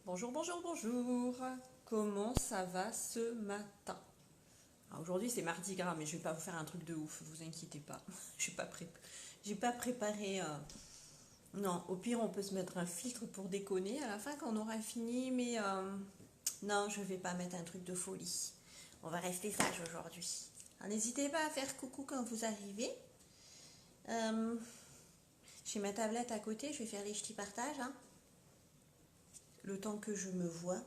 Bonjour, bonjour, bonjour. Comment ça va ce matin? Aujourd'hui c'est mardi gras, mais je vais pas vous faire un truc de ouf, vous inquiétez pas. J'ai pas préparé. Non, au pire on peut se mettre un filtre pour déconner à la fin quand on aura fini, mais non, je vais pas mettre un truc de folie. On va rester sage aujourd'hui. Alors, n'hésitez pas à faire coucou quand vous arrivez. Euh, j'ai ma tablette à côté, je vais faire les ch'tis partages, hein, le temps que je me vois.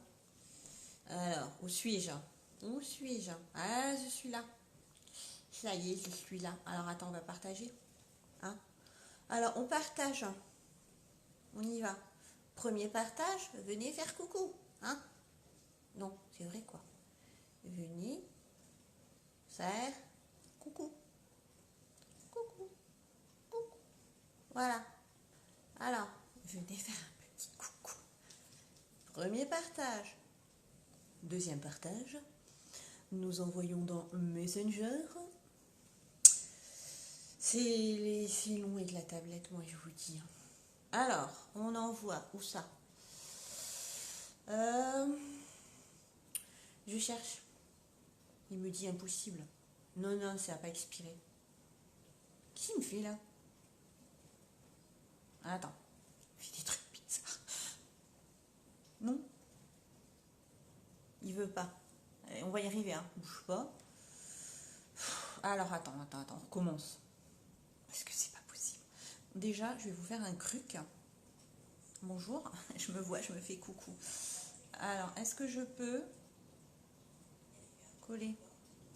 Alors, où suis-je? Où suis-je? Ah, je suis là. Ça y est, je suis là. Alors, attends, on va partager. Hein? Alors, on partage. On y va. Premier partage, venez faire coucou. Hein? Non, c'est vrai quoi. Venez faire coucou. Coucou. Coucou. Voilà. Alors, venez faire un petit coucou. Premier partage. Deuxième partage. Nous envoyons dans Messenger. C'est long avec la tablette, moi je vous dis. Alors, on envoie où ça? Je cherche. Il me dit impossible. Non, non, ça n'a pas expiré. Qu'est-ce qu'il me fait là? Attends, il fait des trucs bizarres. Non? Il veut pas. Allez, on va y arriver, hein. Bouge pas. Alors, attends, on recommence. Parce que c'est pas possible. Déjà, je vais vous faire un truc. Bonjour, je me vois, je me fais coucou. Alors, est-ce que je peux coller?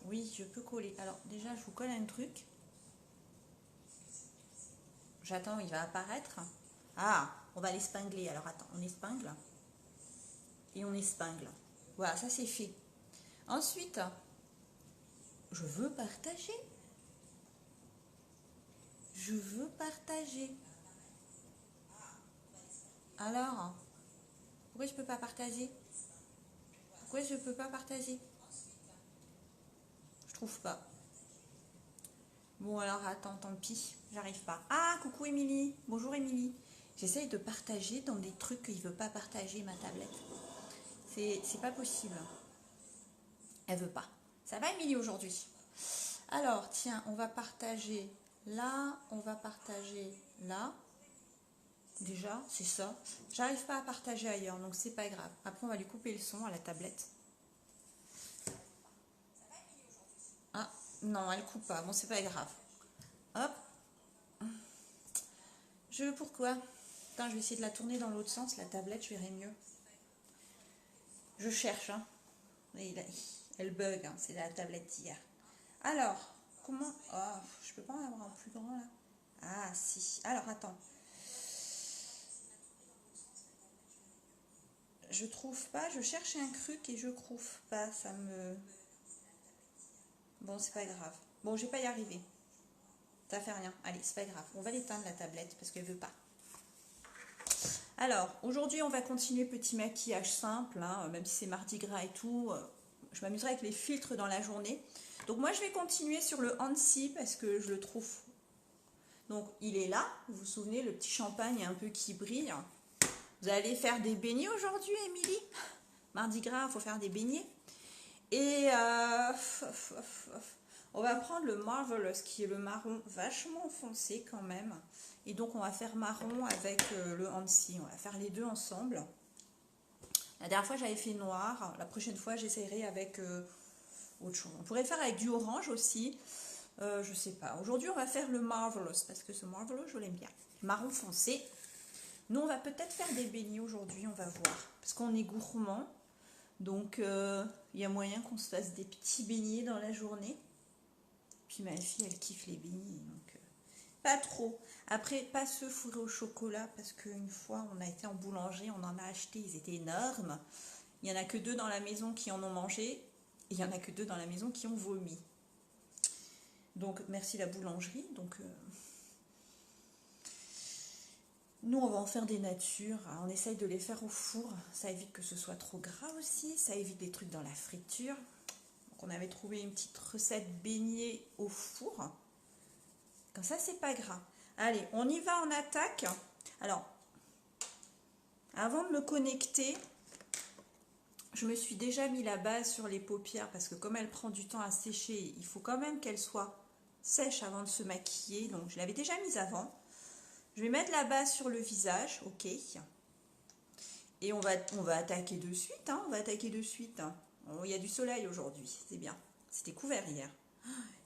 Oui, je peux coller. Alors, déjà, je vous colle un truc. J'attends, il va apparaître. Ah, on va l'espingler. Alors, attends, on espingle. Et on espingle. Voilà, ça c'est fait. Ensuite, je veux partager. Je veux partager. Alors, pourquoi je peux pas partager? Pourquoi je peux pas partager? Je trouve pas. Bon, alors attends, tant pis, j'arrive pas. Ah, coucou Émilie. Bonjour Émilie. J'essaye de partager dans des trucs qu'il veut pas partager, ma tablette. C'est pas possible. Elle veut pas. Ça va Émilie aujourd'hui? Alors, tiens, on va partager là, on va partager là. Déjà, c'est ça. J'arrive pas à partager ailleurs, donc c'est pas grave. Après, on va lui couper le son à la tablette. Ah, non, elle coupe pas. Bon, c'est pas grave. Hop. Pourquoi? Attends, je vais essayer de la tourner dans l'autre sens, la tablette, je verrai mieux. Je cherche, hein. Elle bug, hein. C'est la tablette d'hier. Alors, comment... Oh, je peux pas en avoir un plus grand, là. Ah, si. Alors, attends. Je trouve pas, je cherche un truc et je trouve pas, ça me... Bon, c'est pas grave. Bon, je vais pas y arriver. Ça fait rien. Allez, c'est pas grave. On va l'éteindre la tablette parce qu'elle veut pas. Alors, aujourd'hui, on va continuer petit maquillage simple, hein, même si c'est mardi gras et tout. Je m'amuserai avec les filtres dans la journée. Donc moi, je vais continuer sur le Hansi parce que je le trouve... Donc, il est là. Vous vous souvenez, le petit champagne un peu qui brille. Vous allez faire des beignets aujourd'hui, Émilie? Mardi gras, il faut faire des beignets. Et on va prendre le Marvelous, qui est le marron vachement foncé quand même. Et donc, on va faire marron avec le Hansi. On va faire les deux ensemble. La dernière fois, j'avais fait noir. La prochaine fois, j'essaierai avec autre chose. On pourrait le faire avec du orange aussi. Je sais pas. Aujourd'hui, on va faire le Marvelous, parce que ce Marvelous, je l'aime bien. Marron foncé. Nous, on va peut-être faire des beignets aujourd'hui, on va voir. Parce qu'on est gourmand. Donc, il y a moyen qu'on se fasse des petits beignets dans la journée. Puis ma fille, elle kiffe les beignets. Donc, pas trop. Après, pas ceux fourrés au chocolat. Parce qu'une fois, on a été en boulangerie, on en a acheté. Ils étaient énormes. Il n'y en a que 2 dans la maison qui en ont mangé. Et il n'y en a que 2 dans la maison qui ont vomi. Donc, merci la boulangerie. Donc... Nous, on va en faire des natures. On essaye de les faire au four. Ça évite que ce soit trop gras aussi. Ça évite des trucs dans la friture. Donc, on avait trouvé une petite recette beignets au four. Comme ça, c'est pas gras. Allez, on y va en attaque. Alors, avant de me connecter, je me suis déjà mis la base sur les paupières parce que comme elle prend du temps à sécher, il faut quand même qu'elle soit sèche avant de se maquiller. Donc je l'avais déjà mise avant. Je vais mettre la base sur le visage, ok. Et on va attaquer de suite, hein, on va attaquer de suite. Hein. Oh, il y a du soleil aujourd'hui, c'est bien. C'était couvert hier.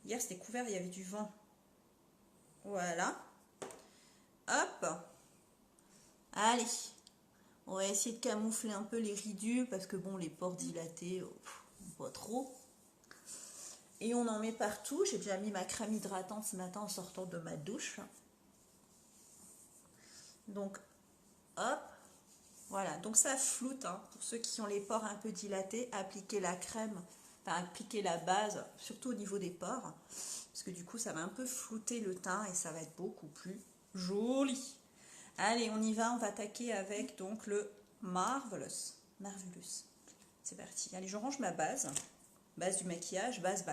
Hier c'était couvert, il y avait du vent. Voilà. Hop. Allez. On va essayer de camoufler un peu les ridules parce que bon, les pores dilatés, pas trop. Et on en met partout. J'ai déjà mis ma crème hydratante ce matin en sortant de ma douche. Donc, hop. Voilà, donc ça floute. Hein. Pour ceux qui ont les pores un peu dilatés, appliquez la crème, enfin appliquez la base, surtout au niveau des pores. Parce que du coup, ça va un peu flouter le teint et ça va être beaucoup plus joli. Allez, on y va, on va attaquer avec donc le Marvelous. Marvelous. C'est parti. Allez, je range ma base. Base du maquillage, base.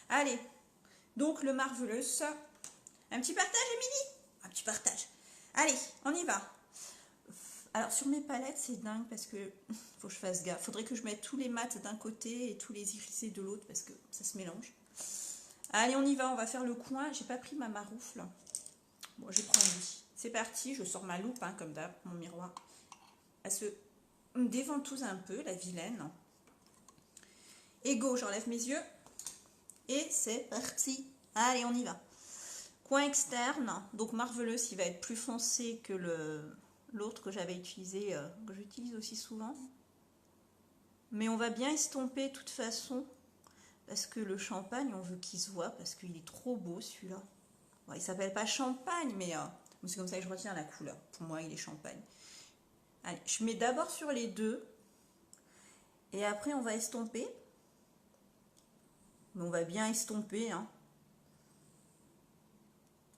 Allez, donc le Marvelous. Un petit partage, Émilie? Un petit partage. Allez, on y va. Alors, sur mes palettes, c'est dingue parce que faut que je fasse gaffe. Faudrait que je mette tous les mats d'un côté et tous les irisés de l'autre parce que ça se mélange. Allez, on y va, on va faire le coin. J'ai pas pris ma maroufle. Bon, je vais prendre lui. C'est parti, je sors ma loupe, hein, comme d'hab, mon miroir. Elle se déventouse un peu, la vilaine. Et go, j'enlève mes yeux. Et c'est parti. Allez, on y va. Coin externe. Donc, Marvelous, il va être plus foncé que l'autre que j'avais utilisé, que j'utilise aussi souvent. Mais on va bien estomper de toute façon. Parce que le champagne, on veut qu'il se voit. Parce qu'il est trop beau, celui-là. Bon, il s'appelle pas champagne, mais c'est comme ça que je retiens la couleur. Pour moi, il est champagne. Allez, je mets d'abord sur les deux. Et après, on va estomper. Mais on va bien estomper. Hein.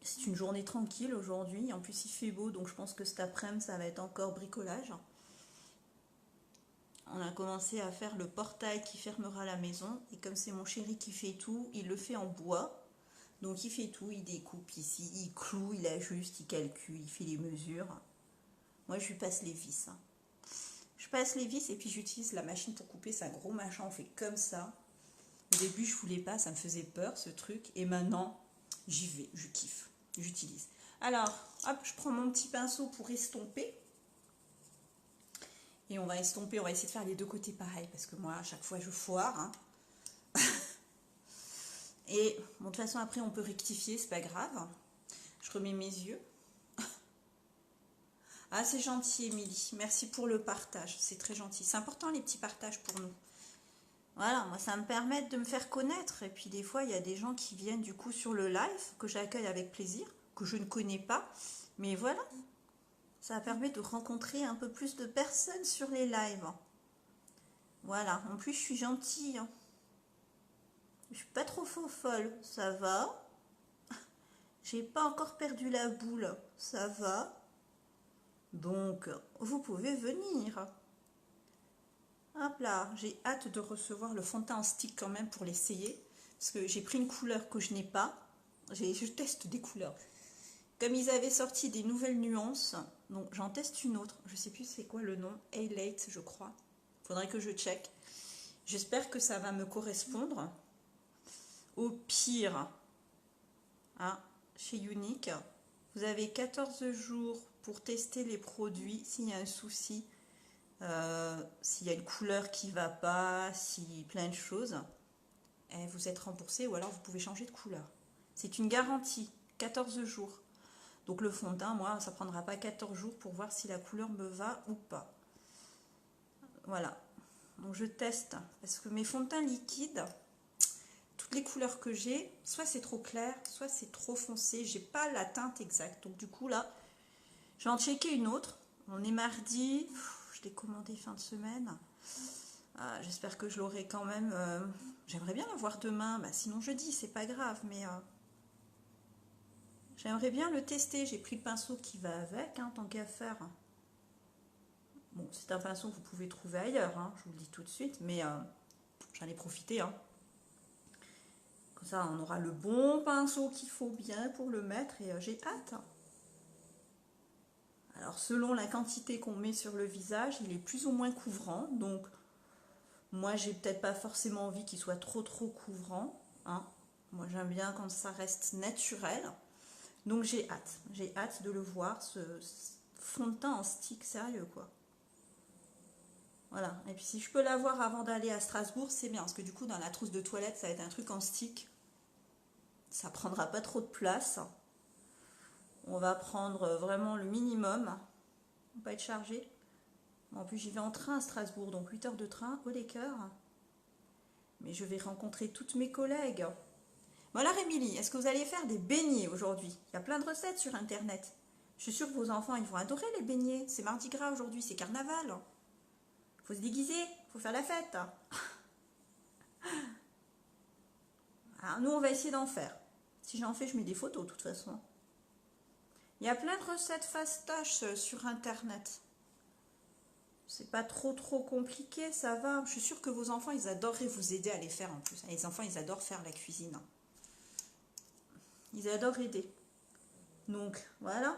C'est une journée tranquille aujourd'hui. En plus, il fait beau. Donc, je pense que cet après-midi, ça va être encore bricolage. On a commencé à faire le portail qui fermera la maison. Et comme c'est mon chéri qui fait tout, il le fait en bois. Donc, il fait tout. Il découpe ici, il cloue, il ajuste, il calcule, il fait les mesures. Moi, je lui passe les vis. Hein. Je passe les vis et puis j'utilise la machine pour couper. C'est un gros machin, on fait comme ça. Au début, je voulais pas, ça me faisait peur ce truc. Et maintenant, j'y vais, je kiffe, j'utilise. Alors, hop, je prends mon petit pinceau pour estomper. Et on va estomper, on va essayer de faire les deux côtés pareil. Parce que moi, à chaque fois, je foire. Hein. Et bon, de toute façon, après, on peut rectifier, c'est pas grave. Je remets mes yeux. Ah, c'est gentil, Émilie. Merci pour le partage. C'est très gentil. C'est important, les petits partages pour nous. Voilà, moi, ça me permet de me faire connaître. Et puis, des fois, il y a des gens qui viennent, du coup, sur le live, que j'accueille avec plaisir, que je ne connais pas. Mais voilà, ça permet de rencontrer un peu plus de personnes sur les lives. Voilà, en plus, je suis gentille. Hein. Je suis pas trop folle. Ça va. J'ai pas encore perdu la boule. Ça va. Donc, vous pouvez venir. Hop là, j'ai hâte de recevoir le fond de teint en stick quand même pour l'essayer. Parce que j'ai pris une couleur que je n'ai pas. Je teste des couleurs. Comme ils avaient sorti des nouvelles nuances, donc j'en teste une autre. Je sais plus c'est quoi le nom. A-Late, je crois. Faudrait que je check. J'espère que ça va me correspondre. Au pire, hein, chez Unique, vous avez 14 jours pour tester les produits. S'il y a un souci, s'il y a une couleur qui ne va pas, si plein de choses, vous êtes remboursé ou alors vous pouvez changer de couleur. C'est une garantie, 14 jours. Donc le fond de teint, moi, ça ne prendra pas 14 jours pour voir si la couleur me va ou pas. Voilà. Donc je teste parce que mes fonds de teint liquides, toutes les couleurs que j'ai, soit c'est trop clair, soit c'est trop foncé. J'ai pas la teinte exacte. Donc du coup là, je vais en checker une autre. On est mardi. Je l'ai commandé fin de semaine. J'espère que je l'aurai quand même. J'aimerais bien l'avoir demain. Bah, sinon jeudi, c'est pas grave. Mais j'aimerais bien le tester. J'ai pris le pinceau qui va avec, hein, tant qu'à faire. Bon, c'est un pinceau que vous pouvez trouver ailleurs. Hein, je vous le dis tout de suite. Mais j'en ai profité. Hein. Comme ça, on aura le bon pinceau qu'il faut bien pour le mettre. Et j'ai hâte. Alors, selon la quantité qu'on met sur le visage, il est plus ou moins couvrant. Donc, Moi, j'ai peut-être pas forcément envie qu'il soit trop couvrant, hein. Moi, j'aime bien quand ça reste naturel. Donc, j'ai hâte de le voir, ce fond de teint en stick, sérieux, quoi. Voilà, et puis si je peux l'avoir avant d'aller à Strasbourg, c'est bien, parce que du coup, dans la trousse de toilette, ça va être un truc en stick. Ça prendra pas trop de place. On va prendre vraiment le minimum. On va pas être chargé. En plus, j'y vais en train à Strasbourg, donc 8 heures de train, au les cœurs. Mais je vais rencontrer toutes mes collègues. Bon alors, Émilie, est-ce que vous allez faire des beignets aujourd'hui? Il y a plein de recettes sur Internet. Je suis sûre que vos enfants, ils vont adorer les beignets. C'est mardi gras aujourd'hui, c'est carnaval. Faut se déguiser, faut faire la fête. Alors, nous, on va essayer d'en faire. Si j'en fais, je mets des photos, de toute façon. Il y a plein de recettes fastoches sur Internet. C'est pas trop compliqué, ça va. Je suis sûre que vos enfants, ils adoreraient vous aider à les faire en plus. Les enfants, ils adorent faire la cuisine. Ils adorent aider. Donc, voilà.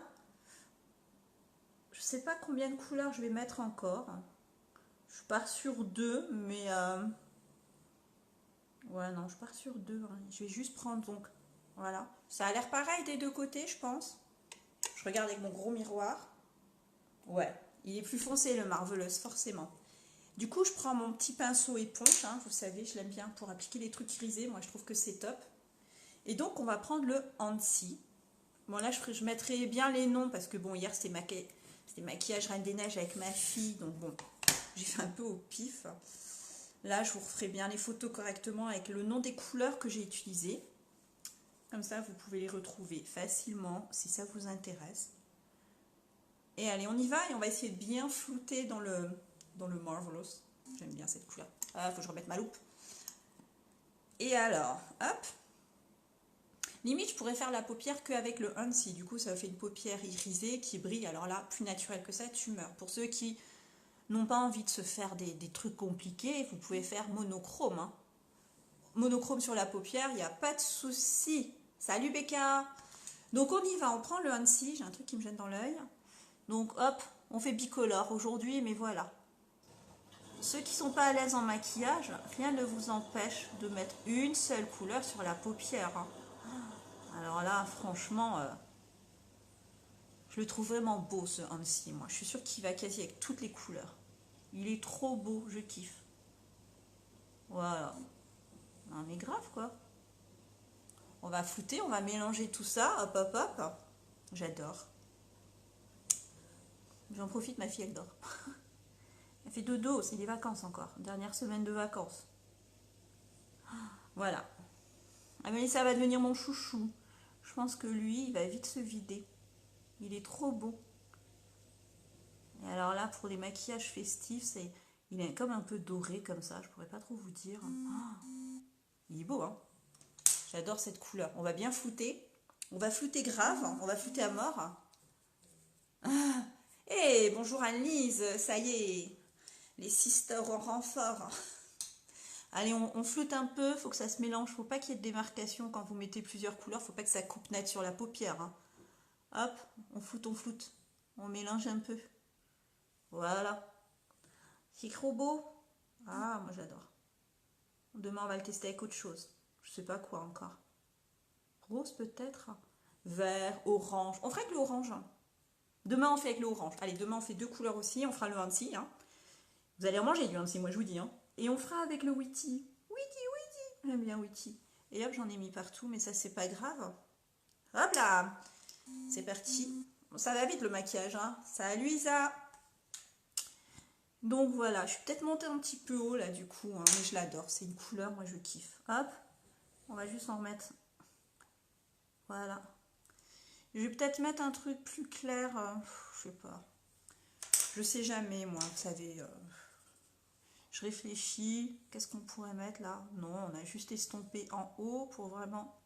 Je sais pas combien de couleurs je vais mettre encore. Je pars sur 2, mais... Ouais, non, je pars sur 2. Hein. Je vais juste prendre, donc... Voilà. Ça a l'air pareil des deux côtés, je pense. Je regarde avec mon gros miroir. Ouais, il est plus foncé, le Marvelous, forcément. Du coup, je prends mon petit pinceau éponge. Hein, vous savez, je l'aime bien pour appliquer les trucs grisés. Moi, je trouve que c'est top. Et donc, on va prendre le Hansi. Bon, là, je mettrai bien les noms parce que, bon, hier, c'était maquillage Reine des Neiges avec ma fille. Donc, bon, j'ai fait un peu au pif. Là, je vous referai bien les photos correctement avec le nom des couleurs que j'ai utilisées. Comme ça, vous pouvez les retrouver facilement si ça vous intéresse. Et allez, on y va et on va essayer de bien flouter dans le Marvelous. J'aime bien cette couleur. Ah, faut que je remette ma loupe. Et alors, hop. Limite, je pourrais faire la paupière qu'avec le Hansi. Du coup, ça fait une paupière irisée qui brille. Alors là, plus naturel que ça, tu meurs. Pour ceux qui n'ont pas envie de se faire des trucs compliqués, vous pouvez faire monochrome. Hein. Monochrome sur la paupière, il n'y a pas de souci. Salut Becca. Donc on y va, on prend le Hansi. J'ai un truc qui me gêne dans l'œil. Donc hop, on fait bicolore aujourd'hui, mais voilà. Ceux qui ne sont pas à l'aise en maquillage, rien ne vous empêche de mettre une seule couleur sur la paupière. Hein. Alors là, franchement, je le trouve vraiment beau ce Hansi. Moi, je suis sûre qu'il va quasi avec toutes les couleurs. Il est trop beau, je kiffe. Voilà. Non mais grave quoi. On va flouter, on va mélanger tout ça, hop hop hop. J'adore. J'en profite, ma fille elle dort. Elle fait dodo, c'est les vacances encore. Dernière semaine de vacances. Voilà. Amélie, ça va devenir mon chouchou. Je pense que lui, il va vite se vider. Il est trop beau. Et alors là, pour les maquillages festifs, il est comme un peu doré comme ça. Je pourrais pas trop vous dire. Oh, il est beau, hein. J'adore cette couleur. On va bien flouter. On va flouter grave. On va flouter à mort. Ah. Hey, bonjour Anne-Lise. Ça y est. Les sisters en renfort. Allez, on floute un peu. Faut que ça se mélange. Faut pas qu'il y ait de démarcation quand vous mettez plusieurs couleurs. Faut pas que ça coupe net sur la paupière. Hein. Hop, on floute, on floute. On mélange un peu. Voilà. C'est trop beau. Ah, moi j'adore. Demain, on va le tester avec autre chose. Je sais pas quoi encore. Rose peut-être. Vert, orange. On fera avec le orange. Demain, on fait avec le orange. Allez, demain, on fait 2 couleurs aussi. On fera le Hansi. Hein. Vous allez en manger du Hansi, moi je vous dis. Hein. Et on fera avec le Witty. Witty. J'aime bien Witty. Et hop, j'en ai mis partout, mais ça, c'est pas grave. Hop là. C'est parti. Bon, ça va vite le maquillage. Hein. Salut Isa. Donc voilà, je suis peut-être montée un petit peu haut là du coup, hein, mais je l'adore. C'est une couleur, moi je kiffe. Hop, on va juste en remettre. Voilà. Je vais peut-être mettre un truc plus clair. Je sais pas. Je sais jamais, moi, vous savez. Je réfléchis. Qu'est-ce qu'on pourrait mettre là? Non, on a juste estompé en haut pour vraiment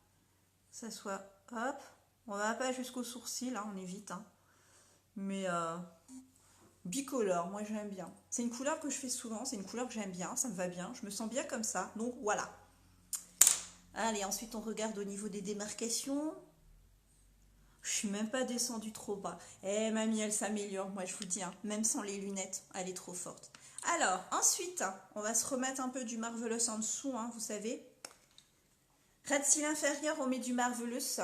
que ça soit... Hop. On va pas jusqu'au sourcil, là, on évite. Hein. Mais bicolore, moi j'aime bien. C'est une couleur que je fais souvent, c'est une couleur que j'aime bien, ça me va bien. Je me sens bien comme ça, donc voilà. Allez, ensuite on regarde au niveau des démarcations. Je suis même pas descendue trop bas. Eh mamie, elle s'améliore, moi je vous dis, hein, même sans les lunettes, elle est trop forte. Alors, ensuite, on va se remettre un peu du Marvelous en dessous, hein, vous savez. Ras de cils inférieur, on met du Marvelous.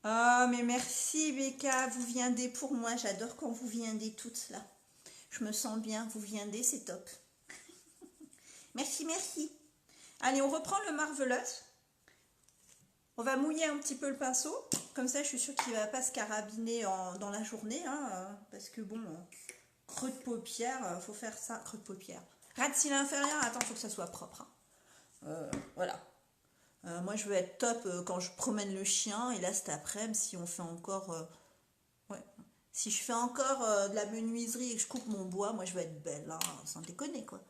Oh, mais merci Becca, vous viendez pour moi. J'adore quand vous viendez toutes là. Je me sens bien, vous viendez, c'est top. Merci, merci. Allez, on reprend le Marvelous. On va mouiller un petit peu le pinceau. Comme ça, je suis sûre qu'il ne va pas se carabiner dans la journée. Hein, parce que bon, creux de paupière, faut faire ça. Creux de paupière. Ras de cils inférieur, attends, faut que ça soit propre. Hein. Voilà. Moi, je veux être top quand je promène le chien. Et là, cet après-midi, si on fait encore... ouais. Si je fais encore de la menuiserie et que je coupe mon bois, moi, je veux être belle. Hein, sans déconner, quoi.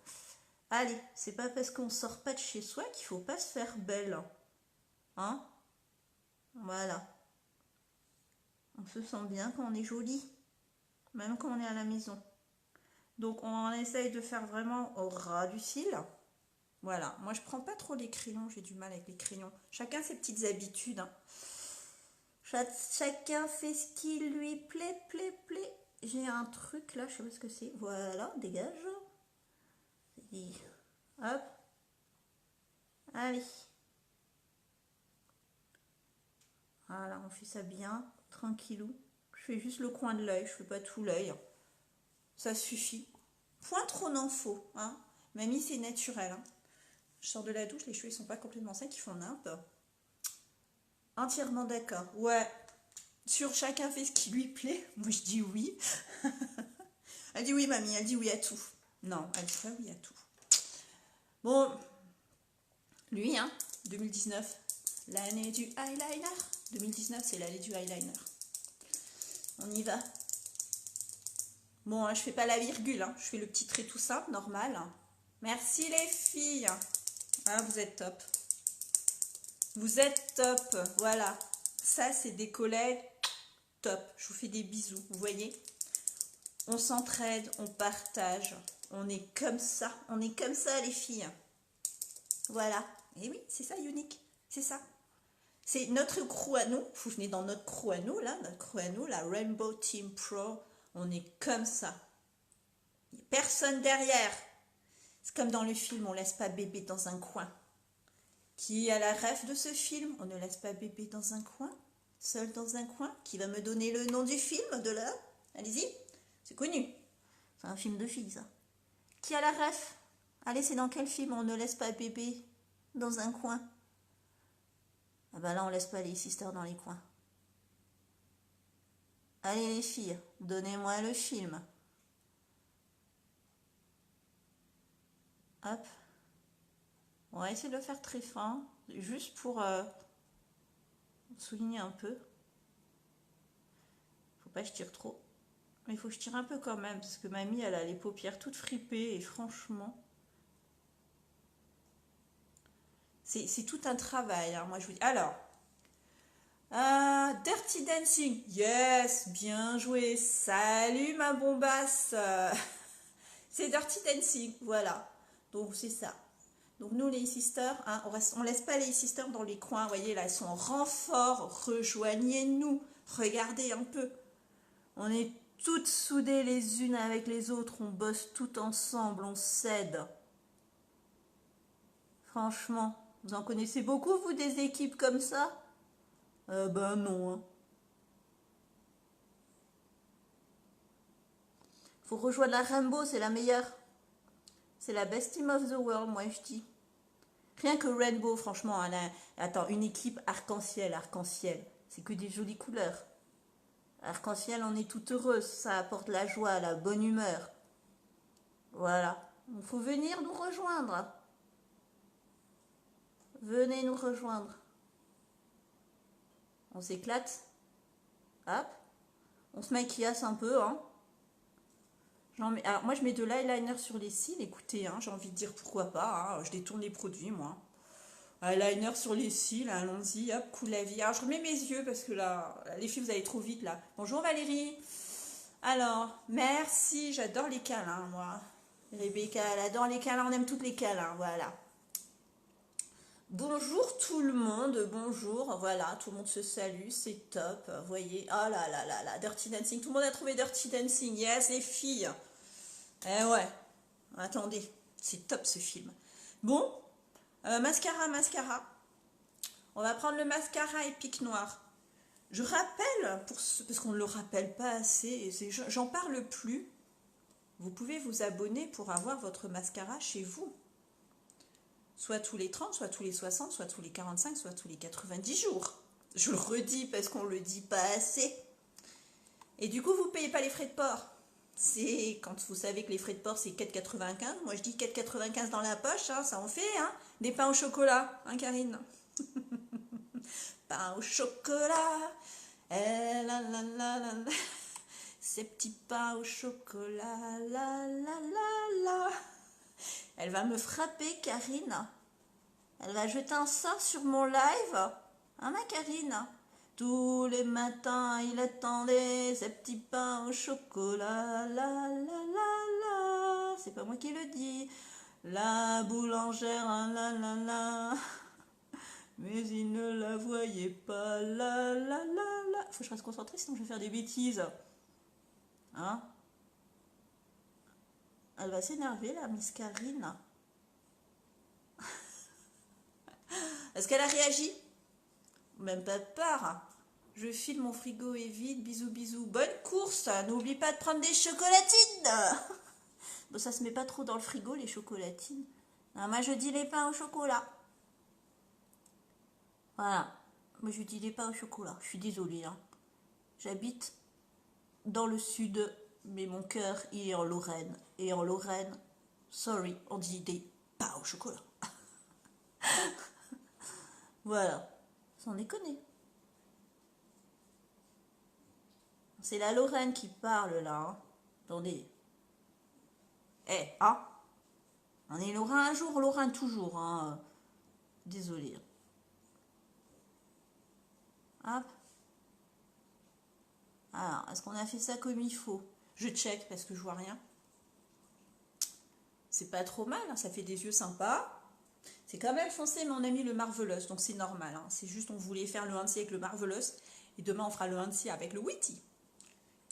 Allez, c'est pas parce qu'on sort pas de chez soi qu'il faut pas se faire belle. Hein? Voilà. On se sent bien quand on est joli. Même quand on est à la maison. Donc, on essaye de faire vraiment au ras du cil. Voilà. Moi, je prends pas trop les crayons. J'ai du mal avec les crayons. Chacun ses petites habitudes. Hein. Chacun fait ce qui lui plaît. J'ai un truc là, je sais pas ce que c'est. Voilà, dégage. Et hop. Allez. Voilà, on fait ça bien, tranquillou. Je fais juste le coin de l'œil, je fais pas tout l'œil. Ça suffit. Point trop n'en faut. Hein. Mamie, c'est naturel. Hein. Je sors de la douche, les cheveux ils sont pas complètement secs, ils font nimp. Entièrement d'accord. Ouais. Sur chacun fait ce qui lui plaît. Moi je dis oui. Elle dit oui, mamie, elle dit oui à tout. Non, elle dit pas oui à tout. Bon, lui, hein, 2019, l'année du eyeliner. 2019, c'est l'année du eyeliner. On y va. Bon, hein, je fais pas la virgule, hein, je fais le petit trait tout simple, normal. Merci les filles. Ah, vous êtes top. Vous êtes top, voilà. Ça, c'est des collègues top. Je vous fais des bisous, vous voyez. On s'entraide, on partage. On est comme ça les filles. Voilà. Et oui, c'est ça, Unique. C'est ça. C'est notre crew à nous. Vous venez dans notre crew à nous, là. Notre crew à nous, la Rainbow Team Pro. On est comme ça. Il n'y a personne derrière. C'est comme dans le film, on ne laisse pas bébé dans un coin. Qui a la ref de ce film? On ne laisse pas bébé dans un coin? Seul dans un coin? Qui va me donner le nom du film de là? Allez-y. C'est connu. C'est un film de filles, ça. Qui a la ref? Allez, c'est dans quel film on ne laisse pas bébé dans un coin? Ah ben là, on laisse pas les sisters dans les coins. Allez les filles, donnez-moi le film. Hop. On va essayer de le faire très fin, juste pour souligner un peu. Faut pas que je tire trop. Mais il faut que je tire un peu quand même, parce que mamie, elle a les paupières toutes fripées, et franchement... C'est tout un travail, hein, moi je vous dis. Alors, Dirty Dancing, yes, bien joué. Salut ma bombasse. C'est Dirty Dancing, voilà. Donc c'est ça. Donc nous les sisters, hein, on laisse pas les sisters dans les coins, vous voyez là, elles sont en renfort, rejoignez-nous, regardez un peu. On est toutes soudées les unes avec les autres, on bosse tout ensemble, on s'aide. Franchement, vous en connaissez beaucoup, vous, des équipes comme ça? Ben non. Hein. Faut rejoindre la Rainbow, c'est la meilleure. C'est la best team of the world, moi je dis. Rien que Rainbow, franchement, attends, une équipe arc-en-ciel, c'est que des jolies couleurs. Arc-en-ciel, on est tout heureuse, ça apporte la joie, la bonne humeur. Voilà. Il faut venir nous rejoindre. Venez nous rejoindre. On s'éclate. Hop. On se maquillasse un peu, hein. Alors moi je mets de l'eyeliner sur les cils, écoutez, hein, j'ai envie de dire pourquoi pas, hein, je détourne les produits moi. Eyeliner sur les cils, allons-y, hop, cool la vie. Alors je remets mes yeux parce que là, les filles vous allez trop vite là. Bonjour Valérie. Alors, merci, j'adore les câlins moi. Rebecca, elle adore les câlins, on aime toutes les câlins, voilà. Bonjour tout le monde, bonjour, voilà, tout le monde se salue, c'est top, vous voyez, oh là là là là, Dirty Dancing, tout le monde a trouvé Dirty Dancing, yes les filles, eh ouais, attendez, c'est top ce film. Bon, mascara, on va prendre le mascara épique noir. Je rappelle, parce qu'on ne le rappelle pas assez, j'en parle plus, vous pouvez vous abonner pour avoir votre mascara chez vous. Soit tous les 30, soit tous les 60, soit tous les 45, soit tous les 90 jours. Je le redis parce qu'on ne le dit pas assez. Et du coup, vous ne payez pas les frais de port. C'est quand vous savez que les frais de port, c'est 4,95. Moi, je dis 4,95 dans la poche, hein, ça en fait. Hein. Des pains au chocolat, hein, Karine. Pain au chocolat. Eh, la, la, la, la, la. Ces petits pains au chocolat. La, la, la, la. Elle va me frapper, Karine. Elle va jeter un sort sur mon live. Hein, ma Karine? Tous les matins, il attendait ses petits pains au chocolat. La, la, la, la. C'est pas moi qui le dis. La boulangère, la, la, la. Mais il ne la voyait pas. La, la, la, la. Faut que je reste concentrée, sinon je vais faire des bêtises. Hein? Elle va s'énerver, la Miss Karine. Est-ce qu'elle a réagi? Même pas peur. Je file, mon frigo est vide. Bisous, bisous. Bonne course. N'oublie pas de prendre des chocolatines. Bon, ça se met pas trop dans le frigo, les chocolatines. Non, moi, je dis les pains au chocolat. Voilà. Moi, je dis les pains au chocolat. Je suis désolée. Hein. J'habite dans le sud, mais mon cœur, il est en Lorraine. Et en Lorraine, sorry, on dit des pains au chocolat. Voilà. Sans déconner. C'est la Lorraine qui parle, là. Hein. Attendez. Eh, ah. On est Lorrain un jour, Lorrain toujours. Hein. Désolé. Hop. Alors, est-ce qu'on a fait ça comme il faut? Je check parce que je vois rien. C'est pas trop mal, hein, ça fait des yeux sympas. C'est quand même foncé, mais on a mis le Marvelous, donc c'est normal. Hein. C'est juste, on voulait faire le Hansi avec le Marvelous. Et demain, on fera le Hansi avec le Witty.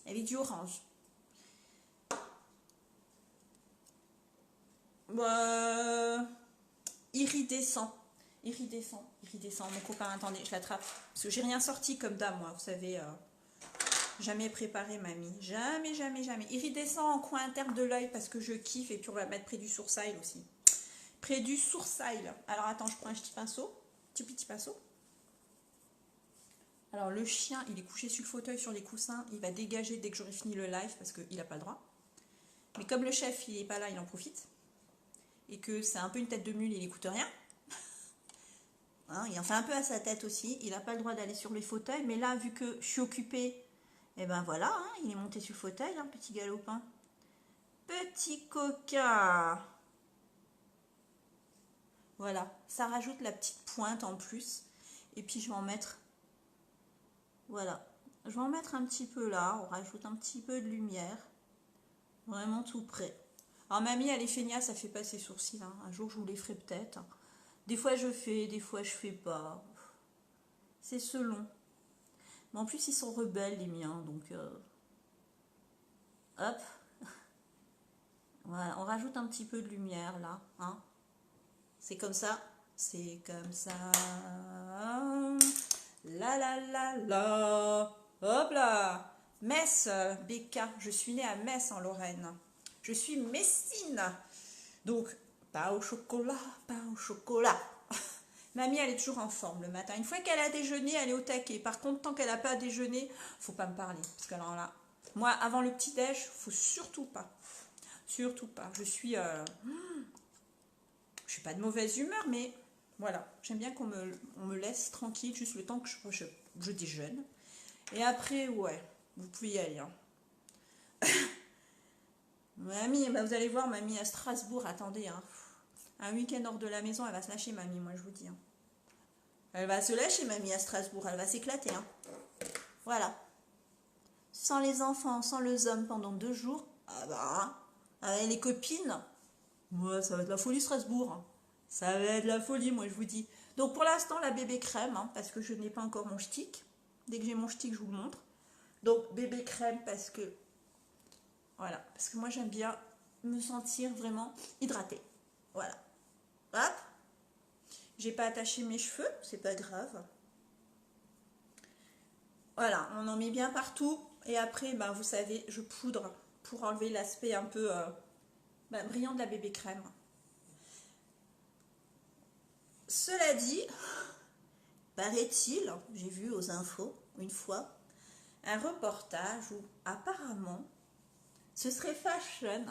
Avec du orange. Iridescent. Iridescent. Iridescent. Mon copain, attendez, je l'attrape. Parce que j'ai rien sorti comme dame, moi. Vous savez, jamais préparé, mamie. Jamais, jamais, jamais. Iridescent en coin interne de l'œil parce que je kiffe. Et puis, on va mettre près du sourcil aussi. Près du sourcil. Alors, attends, je prends un petit pinceau. Petit pinceau. Alors, le chien, il est couché sur le fauteuil, sur les coussins. Il va dégager dès que j'aurai fini le live parce qu'il n'a pas le droit. Mais comme le chef, il n'est pas là, il en profite. Et que c'est un peu une tête de mule, il n'écoute rien. Hein, il en fait un peu à sa tête aussi. Il n'a pas le droit d'aller sur les fauteuils. Mais là, vu que je suis occupée, et ben voilà, hein, il est monté sur le fauteuil, hein, petit galopin. Petit coquin. Voilà, ça rajoute la petite pointe en plus. Et puis je vais en mettre... Voilà. Je vais en mettre un petit peu là. On rajoute un petit peu de lumière. Vraiment tout près. Alors mamie, elle est feignasse, ça fait pas ses sourcils. Hein. Un jour, je vous les ferai peut-être. Des fois, je fais, des fois, je fais pas. C'est selon. Mais en plus, ils sont rebelles, les miens. Donc, hop. Voilà, on rajoute un petit peu de lumière, là. Hein. C'est comme ça. C'est comme ça. La la la la. Hop là. Metz, Becca. Je suis née à Metz, en Lorraine. Je suis messine. Donc, pain au chocolat, pain au chocolat. Mamie, elle est toujours en forme le matin. Une fois qu'elle a déjeuné, elle est au taquet. Par contre, tant qu'elle n'a pas déjeuné, faut pas me parler. Parce que alors là, moi, avant le petit-déj, faut surtout pas. Surtout pas. Je suis pas de mauvaise humeur, mais voilà. J'aime bien qu'on me laisse tranquille juste le temps que je déjeune. Et après, ouais, vous pouvez y aller. Hein. Mamie, bah vous allez voir, mamie à Strasbourg, attendez. Hein. Un week-end hors de la maison, elle va se lâcher, mamie, moi je vous dis. Hein. Elle va se lâcher, mamie, à Strasbourg. Elle va s'éclater. Hein. Voilà. Sans les enfants, sans les hommes pendant 2 jours. Ah bah, avec les copines. Moi, ça va être la folie, Strasbourg. Ça va être la folie, moi, je vous dis. Donc pour l'instant, la bébé crème, hein, parce que je n'ai pas encore mon stick. Dès que j'ai mon stick, je vous le montre. Donc bébé crème parce que, voilà, parce que moi j'aime bien me sentir vraiment hydratée. Voilà. Hop. J'ai pas attaché mes cheveux, c'est pas grave. Voilà, on en met bien partout. Et après, ben, vous savez, je poudre pour enlever l'aspect un peu brillant de la bébé crème. Cela dit, paraît-il, j'ai vu aux infos une fois, un reportage où apparemment, ce serait fashion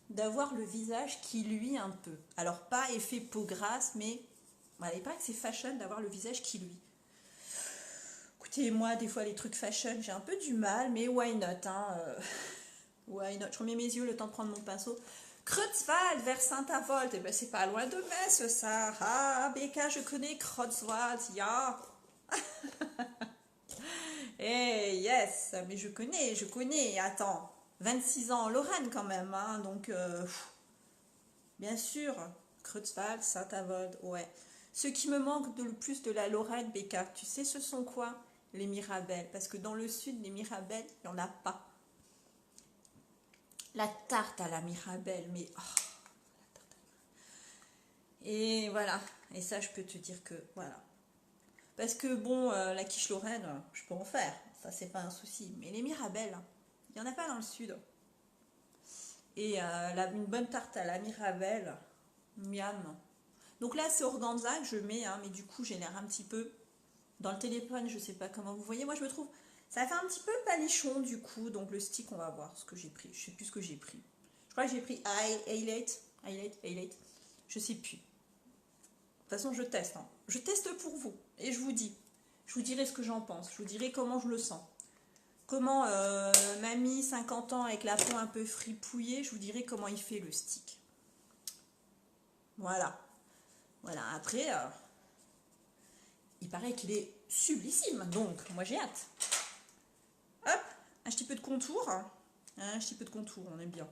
d'avoir le visage qui luit un peu. Alors pas effet peau grasse, mais voilà, il paraît que c'est fashion d'avoir le visage qui luit. Écoutez, moi, des fois, les trucs fashion, j'ai un peu du mal, mais why not, hein, why not. Je remets mes yeux le temps de prendre mon pinceau. Creutzwald vers Saint-Avold, eh ben, c'est pas loin de Metz, ça. Ah, Becca, je connais Creutzwald, ya. Eh, yes, mais je connais. Attends, 26 ans en Lorraine quand même, hein, donc, bien sûr, Creutzwald, Saint-Avold, ouais. Ce qui me manque le plus de la Lorraine, Becca, tu sais, ce sont quoi? Les Mirabelles. Parce que dans le sud, les Mirabelles, il n'y en a pas. La tarte à la Mirabelle, mais... oh, et voilà. Et ça, je peux te dire que, voilà. Parce que, bon, la quiche Lorraine, je peux en faire. Ça, c'est pas un souci. Mais les Mirabelles, il n'y en a pas dans le sud. Et une bonne tarte à la Mirabelle, miam. Donc là, c'est organza que je mets, hein, mais du coup, j'ai l'air un petit peu... Dans le téléphone, je sais pas comment vous voyez. Moi, je me trouve... Ça fait un petit peu palichon, du coup. Donc, le stick, on va voir ce que j'ai pris. Je sais plus ce que j'ai pris. Je crois que j'ai pris Highlight. Je sais plus. De toute façon, je teste. Hein. Je teste pour vous. Et je vous dis. Je vous dirai ce que j'en pense. Je vous dirai comment je le sens. Comment mamie, 50 ans, avec la peau un peu fripouillée, je vous dirai comment il fait le stick. Voilà. Voilà. Après... il paraît qu'il est sublissime, donc moi j'ai hâte. Hop, un petit peu de contour. Un petit peu de contour, on aime bien.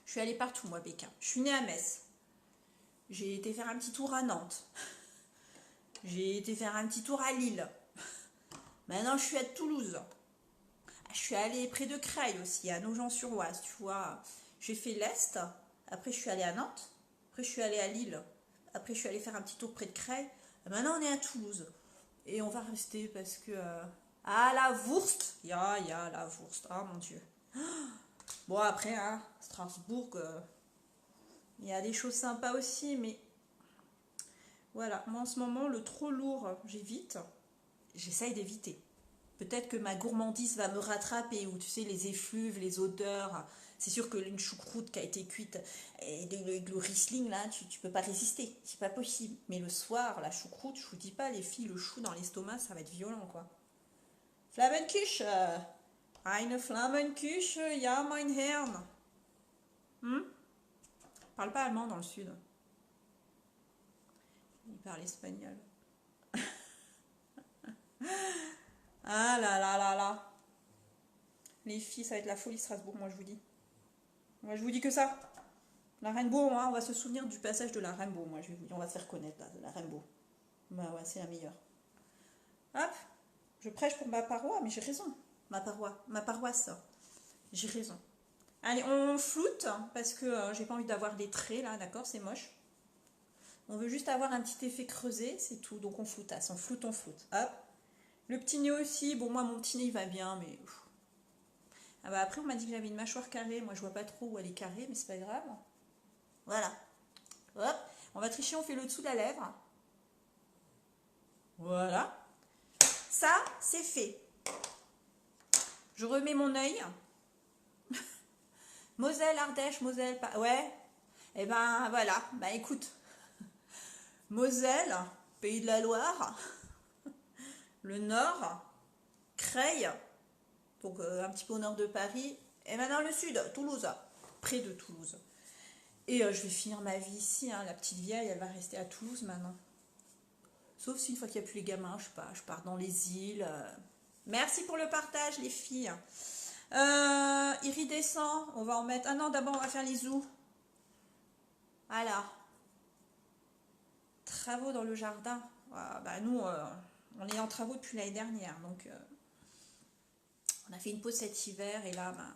Je suis allée partout, moi, Becca. Je suis née à Metz. J'ai été faire un petit tour à Nantes. J'ai été faire un petit tour à Lille. Maintenant, je suis à Toulouse. Je suis allée près de Creil aussi, à Nogent-sur-Oise, tu vois. J'ai fait l'Est. Après, je suis allée à Nantes. Après, je suis allée à Lille. Après, je suis allée faire un petit tour près de Creil. Maintenant, on est à Toulouse. Et on va rester parce que... ah, la Wurst. Ya, la Wurst. Ah, mon Dieu. Bon, après, hein, Strasbourg, il y a des choses sympas aussi, mais... Voilà, moi, en ce moment, le trop lourd, j'évite. J'essaye d'éviter. Peut-être que ma gourmandise va me rattraper, ou tu sais, les effluves, les odeurs... C'est sûr que une choucroute qui a été cuite et le Riesling, là, tu peux pas résister. C'est pas possible. Mais le soir, la choucroute, je vous dis pas, les filles, le chou dans l'estomac, ça va être violent, quoi. Flammenküche. Eine Flammenküche, ja, mein Herrn. Parle pas allemand dans le sud. Il parle espagnol. Ah là là là là. Les filles, ça va être la folie Strasbourg, moi je vous dis. Moi je vous dis que ça. La Rainbow, hein, on va se souvenir du passage de la Rainbow, moi je vous dis, on va se faire connaître là, de la Rainbow. Bah ouais, c'est la meilleure. Hop, je prêche pour ma paroisse, mais j'ai raison. Ma paroisse, j'ai raison. Allez, on floute, parce que j'ai pas envie d'avoir des traits là, d'accord, c'est moche. On veut juste avoir un petit effet creusé, c'est tout, donc on floutasse, on floute. Hop. Le petit nez aussi, bon moi mon petit nez il va bien, mais... Ah bah après on m'a dit que j'avais une mâchoire carrée, moi je vois pas trop où elle est carrée, mais c'est pas grave. Voilà. Hop, on va tricher, on fait le dessous de la lèvre. Voilà. Ça, c'est fait. Je remets mon œil. Moselle, Ardèche, Moselle, ouais. Et ben voilà, bah écoute. Moselle, Pays de la Loire, le Nord, Creil, donc un petit peu au nord de Paris, et maintenant le Sud, Toulouse, près de Toulouse. Et je vais finir ma vie ici, hein, la petite vieille, elle va rester à Toulouse maintenant. Sauf si une fois qu'il n'y a plus les gamins, je pars dans les îles. Merci pour le partage, les filles. Iridescent, on va en mettre... Ah non, d'abord on va faire les zoos. Voilà. travaux dans le jardin. Bah, nous, on est en travaux depuis l'année dernière. Donc, on a fait une pause cet hiver. Et là, bah,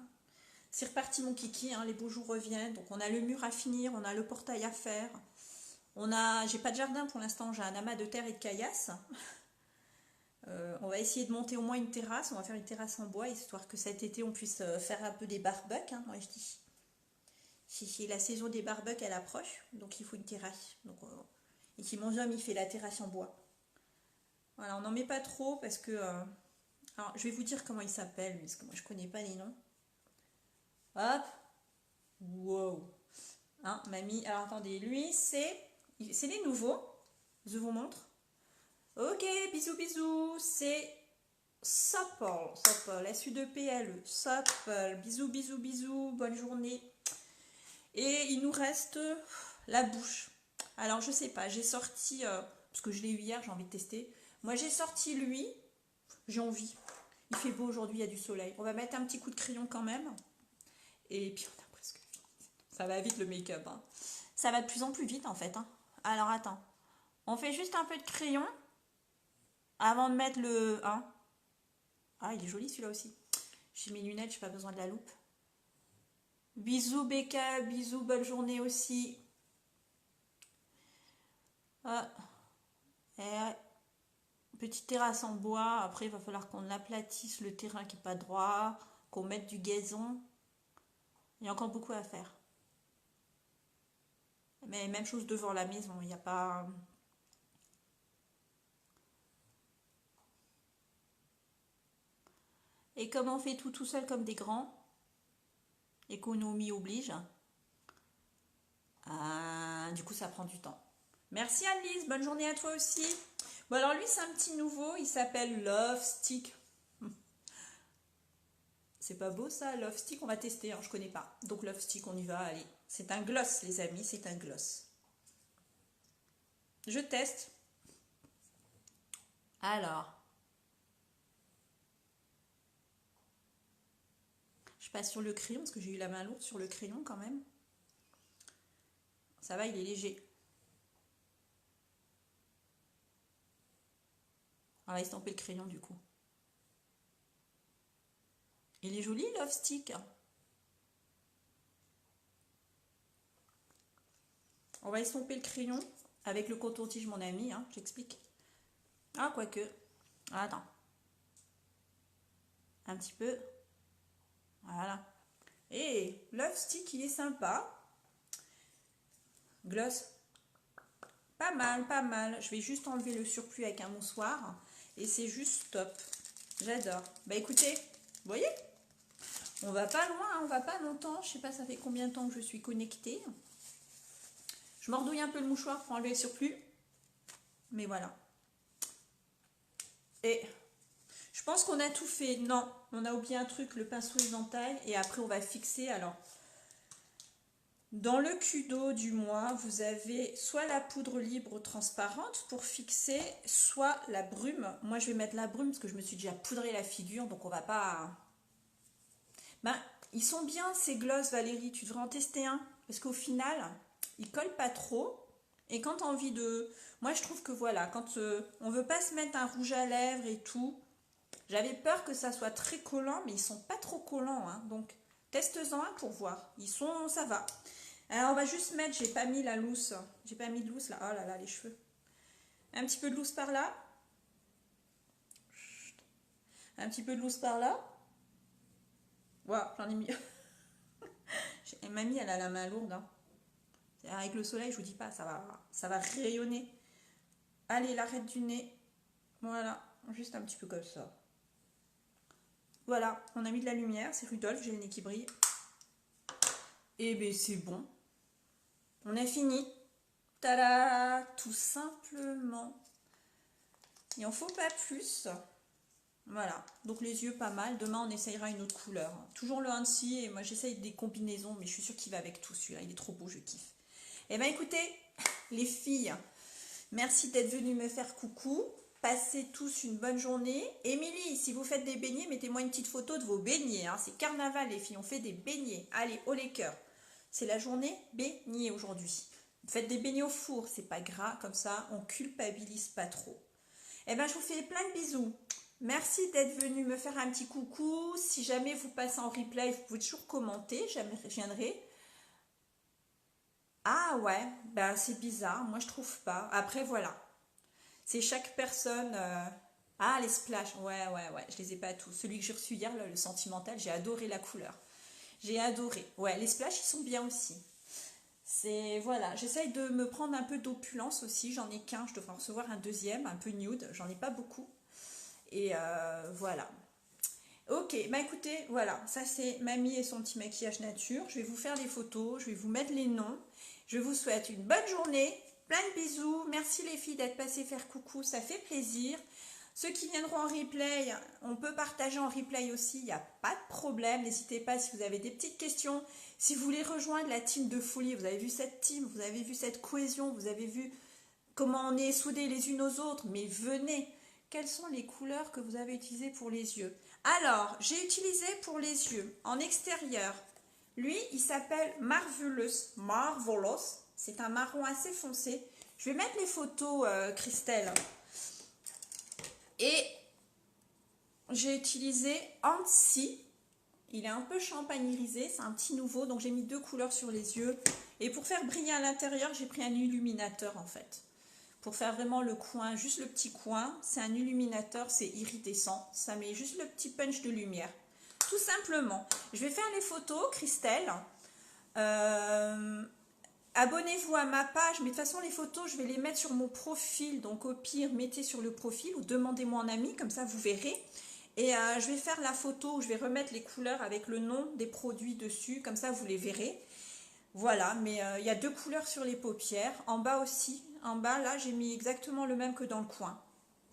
c'est reparti mon kiki. Hein, les beaux jours reviennent. Donc, on a le mur à finir. On a le portail à faire. J'ai pas de jardin pour l'instant. J'ai un amas de terre et de caillasse. On va essayer de monter au moins une terrasse. On va faire une terrasse en bois, histoire que cet été, on puisse faire un peu des barbecues. Hein, moi, je dis. Si la saison des barbecues, elle approche. Donc, il faut une terrasse. Donc, et si mon homme, il fait la terrasse en bois. Voilà, on n'en met pas trop parce que... alors, je vais vous dire comment il s'appelle, parce que moi, je connais pas les noms. Hop. Wow. Hein, mamie. Alors, attendez. Lui, c'est les nouveaux. Je vous montre. Ok, bisous, bisous. C'est Sopple. Sopple. S-U-2-P-L-E. Sopple. Bisous, bisous, bisous. Bonne journée. Et il nous reste la bouche. Alors, je sais pas. J'ai sorti... parce que je l'ai eu hier, j'ai envie de tester. Moi, j'ai sorti lui. J'ai envie. Il fait beau aujourd'hui, il y a du soleil. On va mettre un petit coup de crayon quand même. Et puis, on a presque fini. Ça va vite le make-up. Hein. Ça va de plus en plus vite, en fait. Hein. Alors, attends. On fait juste un peu de crayon. Avant de mettre le 1. Ah, il est joli celui-là aussi. J'ai mes lunettes, j'ai pas besoin de la loupe. Bisous Becca, bisous, bonne journée aussi. Ah. Petite terrasse en bois. Après, il va falloir qu'on aplatisse le terrain qui n'est pas droit, qu'on mette du gazon. Il y a encore beaucoup à faire. Mais même chose devant la maison, il n'y a pas... Et comme on fait tout seul comme des grands, économie oblige, du coup ça prend du temps. Merci Alice, bonne journée à toi aussi. Bon alors lui c'est un petit nouveau, il s'appelle Love Stick. C'est pas beau ça, Love Stick, on va tester, hein, je connais pas. Donc Love Stick, on y va, allez. C'est un gloss les amis, c'est un gloss. Je teste. Alors. Je passe sur le crayon, parce que j'ai eu la main lourde sur le crayon quand même. Ça va, il est léger. On va estomper le crayon du coup. Il est joli, Love Stick. On va estomper le crayon avec le coton-tige, mon ami, hein, j'explique. Ah, quoique. Attends. Un petit peu. Voilà. Et Love Stick, il est sympa. Gloss. Pas mal, pas mal. Je vais juste enlever le surplus avec un moussoir. Et c'est juste top. J'adore. Bah écoutez, vous voyez, on va pas loin, hein, on va pas longtemps. Je sais pas, ça fait combien de temps que je suis connectée. Je mordouille un peu le mouchoir pour enlever le surplus. Mais voilà. Et je pense qu'on a tout fait. Non, on a oublié un truc, le pinceau éventail. Et après, on va fixer. Alors, dans le Kudo du mois, vous avez soit la poudre libre transparente pour fixer, soit la brume. Moi, je vais mettre la brume parce que je me suis déjà poudré la figure. Donc, on va pas... Ben, ils sont bien ces gloss, Valérie. Tu devrais en tester un. Parce qu'au final, ils collent pas trop. Et quand tu as envie de... Moi, je trouve que voilà, quand on veut pas se mettre un rouge à lèvres et tout, j'avais peur que ça soit très collant, mais ils sont pas trop collants. Hein. Donc, teste-en un pour voir. Ils sont... ça va. Alors, on va juste mettre... J'ai pas mis la lousse. J'ai pas mis de lousse là. Oh là là, les cheveux. Un petit peu de lousse par là. Un petit peu de lousse par là. Voilà, j'en ai mis... Mamie, elle a la main lourde. Hein. Avec le soleil, je vous dis pas, ça va rayonner. Allez, l'arête du nez. Voilà, juste un petit peu comme ça. Voilà, on a mis de la lumière, c'est Rudolph, j'ai le nez qui brille. Et bien c'est bon. On a fini. Tada, tout simplement. Il en faut pas plus. Voilà, donc les yeux pas mal. Demain on essayera une autre couleur. Toujours le Hansi et moi j'essaye des combinaisons, mais je suis sûre qu'il va avec tout celui-là. Il est trop beau, je kiffe. Eh bien écoutez, les filles, merci d'être venues me faire coucou. Passez tous une bonne journée. Émilie, si vous faites des beignets, mettez-moi une petite photo de vos beignets. Hein. C'est carnaval les filles, on fait des beignets. Allez, haut les cœurs. C'est la journée beignets aujourd'hui. Faites des beignets au four, c'est pas gras, comme ça on culpabilise pas trop. Eh ben je vous fais plein de bisous. Merci d'être venu me faire un petit coucou. Si jamais vous passez en replay, vous pouvez toujours commenter, je viendrai. Ah ouais, ben c'est bizarre, moi je trouve pas. Après voilà, c'est chaque personne. Ah les splash, ouais, je les ai pas tous. Celui que j'ai reçu hier, le sentimental, j'ai adoré la couleur. J'ai adoré. Ouais, les splash ils sont bien aussi. C'est voilà, j'essaye de me prendre un peu d'opulence aussi. J'en ai qu'un, je devrais en recevoir un deuxième, un peu nude. J'en ai pas beaucoup. Et voilà. Ok, bah écoutez, voilà, ça c'est Mamie et son petit maquillage nature. Je vais vous faire les photos, je vais vous mettre les noms. Je vous souhaite une bonne journée, plein de bisous. Merci les filles d'être passées faire coucou, ça fait plaisir. Ceux qui viendront en replay, on peut partager en replay aussi, il n'y a pas de problème. N'hésitez pas si vous avez des petites questions. Si vous voulez rejoindre la team de folie, vous avez vu cette team, vous avez vu cette cohésion, vous avez vu comment on est soudés les unes aux autres, mais venez. Quelles sont les couleurs que vous avez utilisées pour les yeux? Alors, j'ai utilisé pour les yeux, en extérieur, lui, il s'appelle Marvelous. C'est un marron assez foncé. Je vais mettre les photos, Christelle. Et j'ai utilisé Annecy. Il est un peu champagnerisé, c'est un petit nouveau, donc j'ai mis 2 couleurs sur les yeux. Et pour faire briller à l'intérieur, j'ai pris un illuminateur en fait. Pour faire vraiment le coin, juste le petit coin, c'est un illuminateur, c'est iridescent. Ça met juste le petit punch de lumière. Tout simplement. Je vais faire les photos, Christelle. Abonnez-vous à ma page, mais de toute façon les photos je vais les mettre sur mon profil, donc au pire mettez sur le profil ou demandez-moi en ami, comme ça vous verrez. Et je vais faire la photo où je vais remettre les couleurs avec le nom des produits dessus, comme ça vous les verrez. Voilà, mais il y a 2 couleurs sur les paupières, en bas aussi. En bas là j'ai mis exactement le même que dans le coin.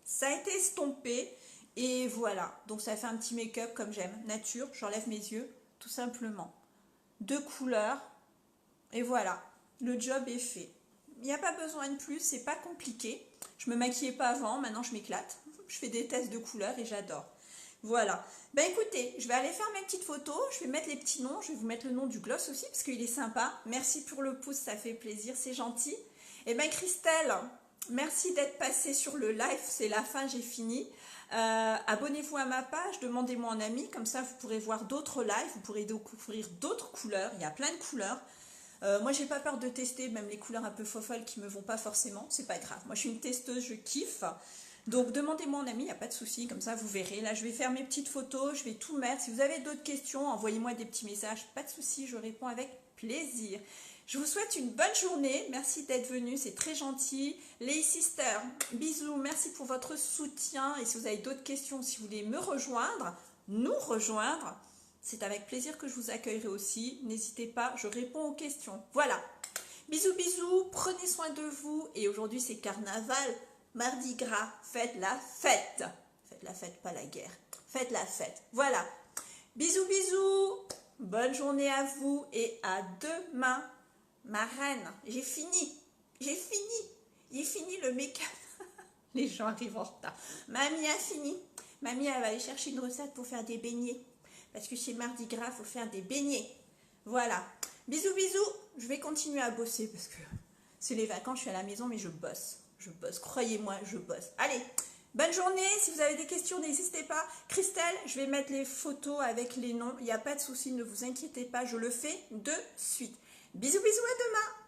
Ça a été estompé et voilà, donc ça fait un petit make-up comme j'aime, nature, j'enlève mes yeux, tout simplement. 2 couleurs et voilà. Le job est fait. Il n'y a pas besoin de plus, c'est pas compliqué. Je me maquillais pas avant, maintenant je m'éclate. Je fais des tests de couleurs et j'adore. Voilà. Ben écoutez, je vais aller faire mes petites photos, je vais mettre les petits noms, je vais vous mettre le nom du gloss aussi parce qu'il est sympa. Merci pour le pouce, ça fait plaisir, c'est gentil. Et ben Christelle, merci d'être passée sur le live, c'est la fin, j'ai fini. Abonnez-vous à ma page, demandez-moi en ami, comme ça vous pourrez voir d'autres lives, vous pourrez découvrir d'autres couleurs, il y a plein de couleurs. Moi j'ai pas peur de tester même les couleurs un peu folles qui me vont pas forcément, c'est pas grave, moi je suis une testeuse, je kiffe, donc demandez-moi en ami, il n'y a pas de souci, comme ça vous verrez. Là je vais faire mes petites photos, je vais tout mettre. Si vous avez d'autres questions, envoyez-moi des petits messages, pas de souci, je réponds avec plaisir. Je vous souhaite une bonne journée, merci d'être venu, c'est très gentil. Les sisters, bisous, merci pour votre soutien, et si vous avez d'autres questions, si vous voulez me rejoindre, nous rejoindre, c'est avec plaisir que je vous accueillerai aussi. N'hésitez pas, je réponds aux questions. Voilà. Bisous, bisous. Prenez soin de vous. Et aujourd'hui, c'est carnaval. Mardi gras. Faites la fête. Faites la fête, pas la guerre. Faites la fête. Voilà. Bisous, bisous. Bonne journée à vous et à demain. Ma reine, j'ai fini. J'ai fini. J'ai fini le make-up. Les gens arrivent en retard. Mamie a fini. Mamie, elle va aller chercher une recette pour faire des beignets. Parce que chez Mardi Gras, il faut faire des beignets. Voilà. Bisous, bisous. Je vais continuer à bosser parce que c'est les vacances, je suis à la maison, mais je bosse. Je bosse. Croyez-moi, je bosse. Allez, bonne journée. Si vous avez des questions, n'hésitez pas. Christelle, je vais mettre les photos avec les noms. Il n'y a pas de souci, ne vous inquiétez pas. Je le fais de suite. Bisous, bisous, à demain.